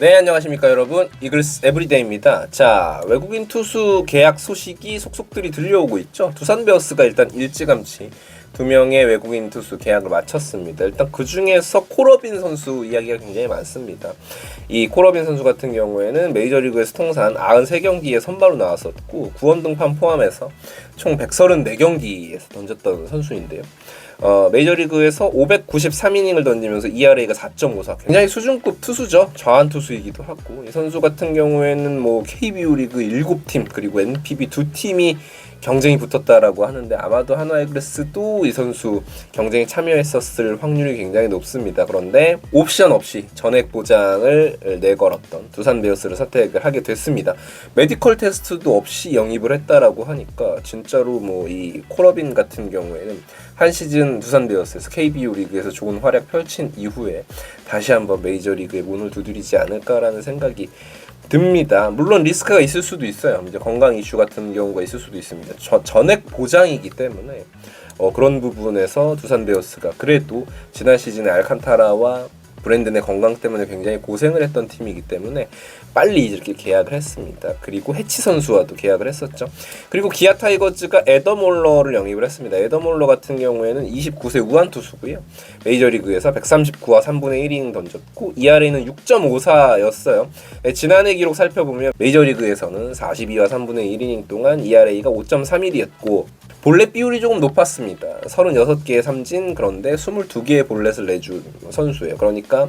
네, 안녕하십니까 여러분. 이글스 에브리데이입니다. 자, 외국인 투수 계약 소식이 속속들이 들려오고 있죠. 두산 베어스가 일단 일찌감치 2명의 외국인 투수 계약을 마쳤습니다. 일단 그 중에서 코러빈 선수 이야기가 굉장히 많습니다. 이 코러빈 선수 같은 경우에는 메이저리그에서 통산 93경기에 선발로 나왔었고 9원 등판 포함해서 총 134경기에서 던졌던 선수인데요. 메이저리그에서 593이닝을 던지면서 ERA가 4.54, 굉장히 수준급 투수죠. 좌완 투수이기도 하고, 이 선수 같은 경우에는 뭐 KBO 리그 7팀 그리고 NPB 2팀이 경쟁이 붙었다라고 하는데, 아마도 한화 이글스도 이 선수 경쟁에 참여했었을 확률이 굉장히 높습니다. 그런데 옵션 없이 전액 보장을 내걸었던 두산 베어스를 선택을 하게 됐습니다. 메디컬 테스트도 없이 영입을 했다라고 하니까 진짜로 뭐 이 코러빈 같은 경우에는 한 시즌 두산 베어스에서 KBO 리그에서 좋은 활약 펼친 이후에 다시 한번 메이저리그에 문을 두드리지 않을까라는 생각이 듭니다. 물론 리스크가 있을 수도 있어요. 이제 건강 이슈 같은 경우가 있을 수도 있습니다. 전액 보장이기 때문에 그런 부분에서 두산 베어스가 그래도 지난 시즌에 알칸타라와 브랜든의 건강 때문에 굉장히 고생을 했던 팀이기 때문에 빨리 이렇게 계약을 했습니다. 그리고 해치 선수와도 계약을 했었죠. 그리고 기아 타이거즈가 애덤 홀러를 영입을 했습니다. 애덤 홀러 같은 경우에는 29세 우완 투수고요. 메이저리그에서 139와 3분의 1이닝 던졌고 ERA는 6.54였어요. 지난해 기록 살펴보면 메이저리그에서는 42와 3분의 1이닝 동안 ERA가 5.31이었고 볼넷 비율이 조금 높았습니다. 36개의 삼진, 그런데 22개의 볼넷을 내준 선수예요. 그러니까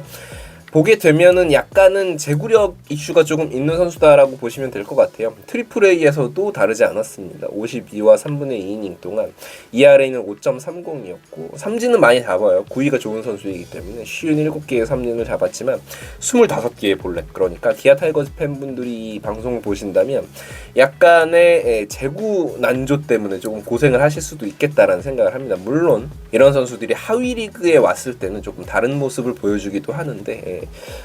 보게 되면은 약간은 제구력 이슈가 조금 있는 선수다라고 보시면 될 것 같아요. 트리플 A에서도 다르지 않았습니다. 52와 3분의 2이닝 동안 ERA는 5.30이었고 삼진은 많이 잡아요. 구위가 좋은 선수이기 때문에 57개의 삼진을 잡았지만 25개의 볼넷. 그러니까 기아 타이거즈 팬분들이 이 방송을 보신다면 약간의 제구 난조 때문에 조금 고생을 하실 수도 있겠다라는 생각을 합니다. 물론 이런 선수들이 하위 리그에 왔을 때는 조금 다른 모습을 보여주기도 하는데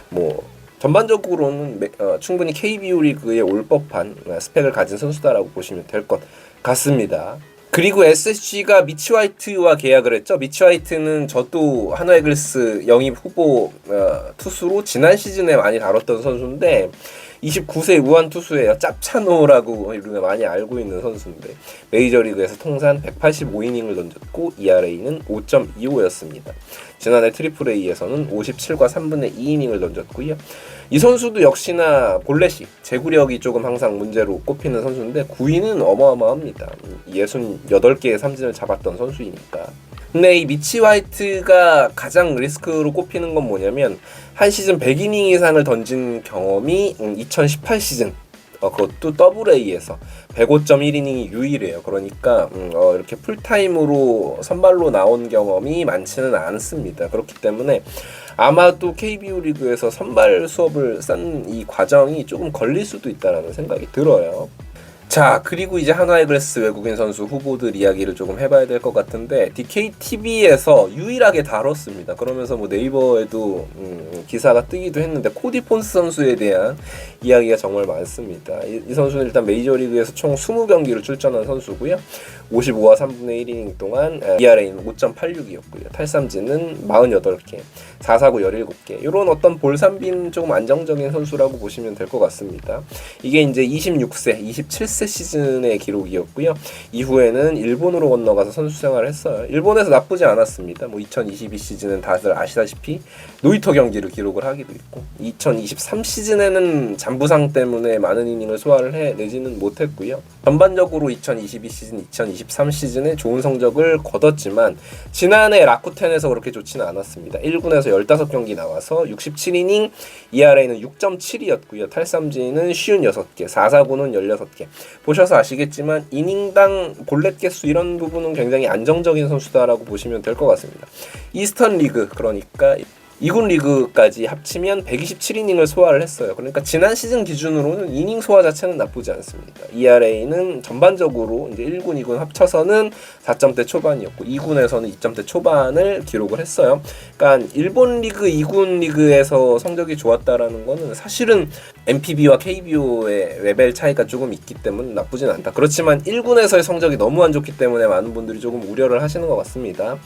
뭐 전반적으로는 충분히 KBO 리그에 올 법한 스펙을 가진 선수다라고 보시면 될 것 같습니다. 그리고 SSG가 미치 화이트와 계약을 했죠. 미치 화이트는 저도 한화 이글스 영입 후보 투수로 지난 시즌에 많이 다뤘던 선수인데 29세 우완 투수예요. 짭차노라고 우리가 많이 알고 있는 선수인데 메이저리그에서 통산 185이닝을 던졌고 ERA는 5.25였습니다. 지난해 트리플 A에서는 57과 3분의 2이닝을 던졌고요. 이 선수도 역시나 볼넷이 제구력이 조금 항상 문제로 꼽히는 선수인데 구위는 어마어마합니다. 68개의 삼진을 잡았던 선수이니까. 근데 이 미치 화이트가 가장 리스크로 꼽히는 건 뭐냐면 한 시즌 100이닝 이상을 던진 경험이 2018 시즌 그것도 더블 A에서 105.1이닝이 유일해요. 그러니까 이렇게 풀타임으로 선발로 나온 경험이 많지는 않습니다. 그렇기 때문에 아마도 KBO 리그에서 선발 수업을 쌓는 이 과정이 조금 걸릴 수도 있다라는 생각이 들어요. 자, 그리고 이제 한화 이글스 외국인 선수 후보들 이야기를 조금 해봐야 될 것 같은데 DKTV에서 유일하게 다뤘습니다. 그러면서 뭐 네이버에도 기사가 뜨기도 했는데 코디 폰스 선수에 대한 이야기가 정말 많습니다. 이 선수는 일단 메이저리그에서 총 20경기를 출전한 선수고요. 55와 3분의 1이닝 동안 ERA는 5.86이었고요. 탈삼진은 48개, 4사구 17개. 이런 어떤 볼삼빈 조금 안정적인 선수라고 보시면 될 것 같습니다. 이게 이제 26세, 27세 시즌의 기록이었고요. 이후에는 일본으로 건너가서 선수 생활을 했어요. 일본에서 나쁘지 않았습니다. 뭐 2022 시즌은 다들 아시다시피 노히터 경기를 기록을 하기도 했고 2023 시즌에는 잔부상 때문에 많은 이닝을 소화를 해내지는 못했고요. 전반적으로 2022 시즌, 2023 시즌에 좋은 성적을 거뒀지만 지난해 라쿠텐에서 그렇게 좋지는 않았습니다. 1군에서 15경기 나와서 67이닝, ERA는 6.7이었고요. 탈삼진은 56개, 4사구는 16개. 보셔서 아시겠지만 이닝당 볼넷 개수 이런 부분은 굉장히 안정적인 선수다라고 보시면 될 것 같습니다. 이스턴 리그, 그러니까 2군 리그까지 합치면 127이닝을 소화를 했어요. 그러니까 지난 시즌 기준으로는 이닝 소화 자체는 나쁘지 않습니다. ERA는 전반적으로 이제 1군, 2군 합쳐서는 4점대 초반이었고 2군에서는 2점대 초반을 기록을 했어요. 그러니까 일본 리그, 2군 리그에서 성적이 좋았다라는 거는 사실은 NPB와 KBO의 레벨 차이가 조금 있기 때문에 나쁘진 않다. 그렇지만 1군에서의 성적이 너무 안 좋기 때문에 많은 분들이 조금 우려를 하시는 것 같습니다.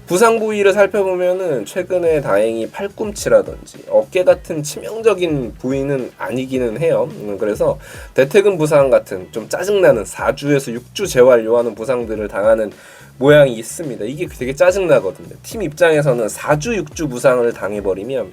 부상 부위를 살펴보면은 최근에 다행히 팔꿈치라든지 어깨 같은 치명적인 부위는 아니기는 해요. 그래서 대퇴근 부상 같은 좀 짜증나는 4주에서 6주 재활요하는 부상들을 당하는 모양이 있습니다. 이게 되게 짜증나거든요. 팀 입장에서는 4주, 6주 부상을 당해버리면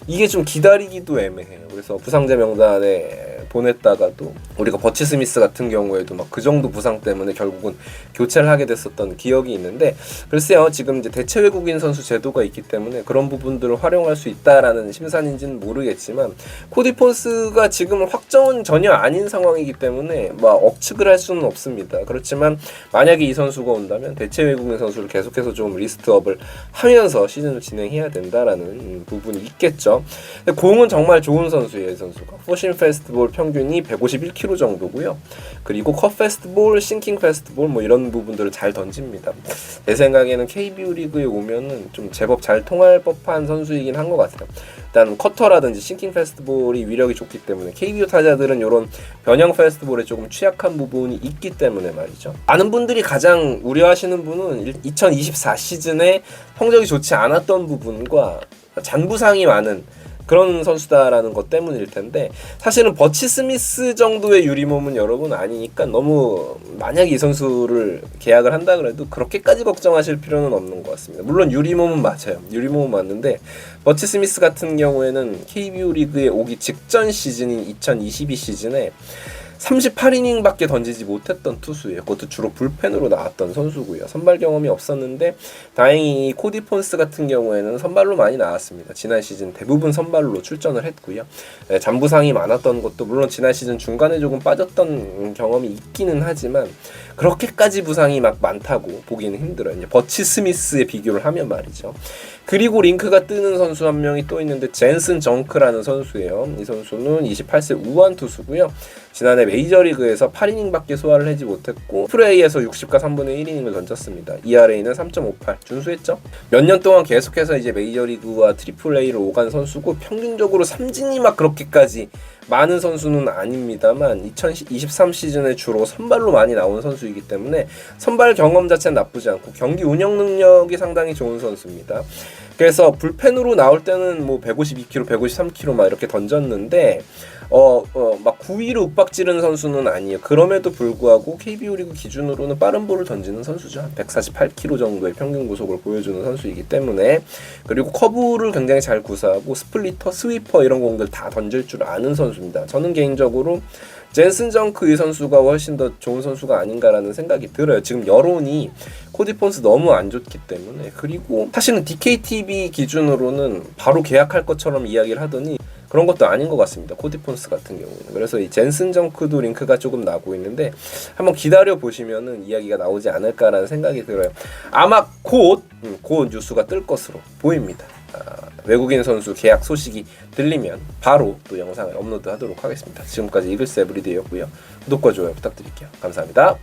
이게 좀 기다리기도 애매해요. 그래서 부상자 명단에 보냈다가도 우리가 버치 스미스 같은 경우에도 막 그 정도 부상 때문에 결국은 교체를 하게 됐었던 기억이 있는데, 글쎄요, 지금 이제 대체 외국인 선수 제도가 있기 때문에 그런 부분들을 활용할 수 있다라는 심산인지는 모르겠지만, 코디 폰스가 지금은 확정은 전혀 아닌 상황이기 때문에 막 억측을 할 수는 없습니다. 그렇지만 만약에 이 선수가 온다면 대체 외국인 선수를 계속해서 좀 리스트업을 하면서 시즌을 진행해야 된다라는 부분이 있겠죠. 근데 공은 정말 좋은 선수예요. 이 선수가 포신 페스티벌 평균이 151km 정도고요. 그리고 컷 페스티벌, 싱킹 페스티벌 뭐 이런 부분들을 잘 던집니다. 제 생각에는 KBO 리그에 오면은 좀 제법 잘 통할 법한 선수이긴 한 것 같아요. 일단 커터라든지 싱킹 페스티벌이 위력이 좋기 때문에 KBO 타자들은 이런 변형 페스티벌에 조금 취약한 부분이 있기 때문에 말이죠. 많은 분들이 가장 우려하시는 분은 2024 시즌에 성적이 좋지 않았던 부분과 잔부상이 많은 그런 선수다라는 것 때문일 텐데, 사실은 버치 스미스 정도의 유리몸은 여러분 아니니까 너무 만약에 이 선수를 계약을 한다 그래도 그렇게까지 걱정하실 필요는 없는 것 같습니다. 물론 유리몸은 맞아요. 유리몸은 맞는데 버치 스미스 같은 경우에는 KBO 리그에 오기 직전 시즌인 2022 시즌에 38이닝밖에 던지지 못했던 투수예요. 그것도 주로 불펜으로 나왔던 선수고요. 선발 경험이 없었는데 다행히 코디 폰스 같은 경우에는 선발로 많이 나왔습니다. 지난 시즌 대부분 선발로 출전을 했고요. 잔부상이 많았던 것도 물론 지난 시즌 중간에 조금 빠졌던 경험이 있기는 하지만 그렇게까지 부상이 막 많다고 보기는 힘들어요. 이제 버치 스미스에 비교를 하면 말이죠. 그리고 링크가 뜨는 선수 한 명이 또 있는데 젠슨 정크라는 선수예요. 이 선수는 28세 우완 투수고요. 지난해 메이저리그에서 8이닝밖에 소화를 하지 못했고 프레이에서 60과 3분의 1이닝을 던졌습니다. ERA는 3.58 준수했죠. 몇 년 동안 계속해서 이제 메이저리그와 트리플 A를 오간 선수고 평균적으로 삼진이 막 그렇게까지 많은 선수는 아닙니다만 2023 시즌에 주로 선발로 많이 나온 선수이기 때문에 선발 경험 자체는 나쁘지 않고 경기 운영 능력이 상당히 좋은 선수입니다. 그래서 불펜으로 나올 때는 뭐 152km, 153km 막 이렇게 던졌는데 막 9위로 윽박지르는 선수는 아니에요. 그럼에도 불구하고 KBO 리그 기준으로는 빠른 볼을 던지는 선수죠. 148km 정도의 평균 구속을 보여주는 선수이기 때문에, 그리고 커브를 굉장히 잘 구사하고 스플리터, 스위퍼 이런 공들 다 던질 줄 아는 선수입니다. 저는 개인적으로 젠슨 정크 이 선수가 훨씬 더 좋은 선수가 아닌가라는 생각이 들어요. 지금 여론이 코디 폰스 너무 안 좋기 때문에. 그리고 사실은 DKTV 기준으로는 바로 계약할 것처럼 이야기를 하더니 그런 것도 아닌 것 같습니다. 코디 폰스 같은 경우는. 그래서 이 젠슨 정크도 링크가 조금 나고 있는데 한번 기다려 보시면은 이야기가 나오지 않을까라는 생각이 들어요. 아마 곧 뉴스가 뜰 것으로 보입니다. 외국인 선수 계약 소식이 들리면 바로 또 영상을 업로드하도록 하겠습니다. 지금까지 이글스 에브리데이였고요. 구독과 좋아요 부탁드릴게요. 감사합니다.